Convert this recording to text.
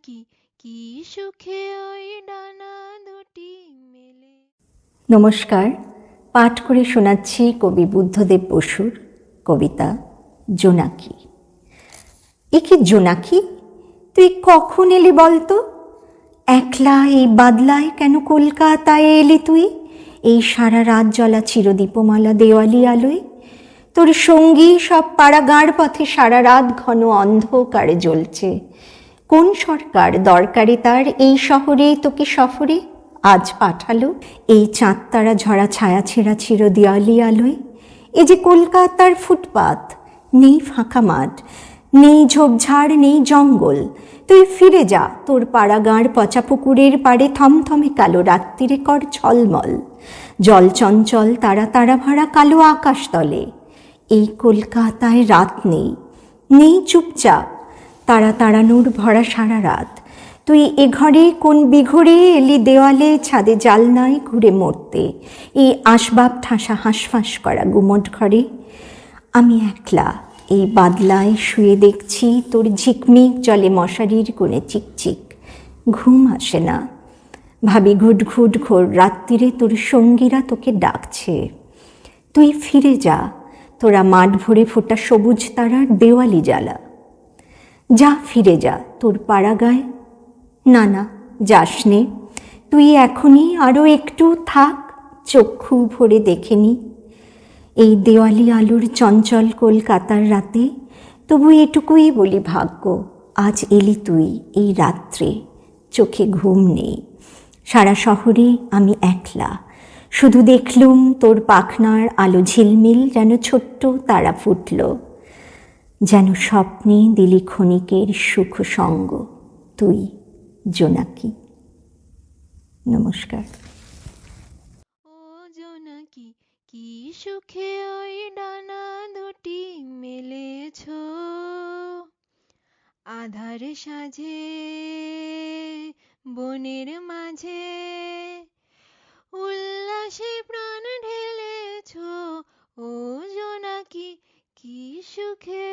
জোনাকি কি সুখে ওই ডানা দুটি মেলে। নমস্কার, পাঠ করে শোনাচ্ছি কবি বুদ্ধদেব বসুর কবিতা জোনাকি। এ কি জোনাকি, তুই কখন এলি বলতো? একলা এই বাদলায় কেন কলকাতায় এলি তুই? এই সারা রাত জ্বলা চিরদীপমালা দেওয়ালি আলোয় তোর সঙ্গী সব পাড়া গাঁড় পথে সারা রাত ঘন অন্ধকারে জ্বলছে। কোন সরকার দরকারি তার এই শহরে তোকে সফরে আজ পাঠালো? এই চাঁদ তারা ঝরা ছায়া ছেঁড়া চিরদিয়ালি আলোয়। এ যে কলকাতার ফুটপাত, নেই ফাঁকা মাঠ, নেই ঝোপঝাড়, নেই জঙ্গল। তুই ফিরে যা তোর পাড়া গাঁড় পচা পুকুরের পাড়ে, থমথমে কালো রাত্রিরে কর ঝলমল। জল চঞ্চল তারা তারা ভরা কালো আকাশ তলে। এই কলকাতায় রাত নেই, নেই চুপচাপ তারা তাড়ানোর ভরা সারা রাত। তুই এ ঘরে কোন বিঘরে এলি দেওয়ালে ছাদে জালনায় ঘুরে মরতে, এই আসবাব ঠাসা হাঁসফাঁস করা গুমট ঘরে। আমি একলা এই বাদলায় শুয়ে দেখছি তোর ঝিকমিক জলে মশারির কোণে চিকচিক। ঘুম আসে না, ভাবি ঘুট ঘুট ঘোর রাত্রিরে তোর সঙ্গীরা তোকে ডাকছে। তুই ফিরে যা তোরা মাঠ ভরে ফোটা সবুজ তারার দেওয়ালি জ্বালা। যা ফিরে যা তোর পাড়া গায়ে। না না, যাস নে, তুই এখনই আরও একটু থাক, চক্ষু ভরে দেখে নি এই দেওয়ালি আলোর চঞ্চল কলকাতার রাতে। তবু এটুকুই বলি ভাগ্য, আজ এলি তুই এই রাত্রে, চোখে ঘুম নেই। সারা শহরে আমি একলা, শুধু দেখলুম তোর পাখনার আলো ঝিলমিল, যেন ছোট্ট তারা ফুটল, যেন স্বপ্নে দিলি ক্ষণিকের সুখ সঙ্গ তুই জোনাকি। নমস্কার। ও জোনাকি কি সুখে ওই ডানা দুটি মেলেছ, আধার সাজে বনের মাঝে উল্লাসে প্রাণ ঢেলেছ। ও জোনাকি কি সুখে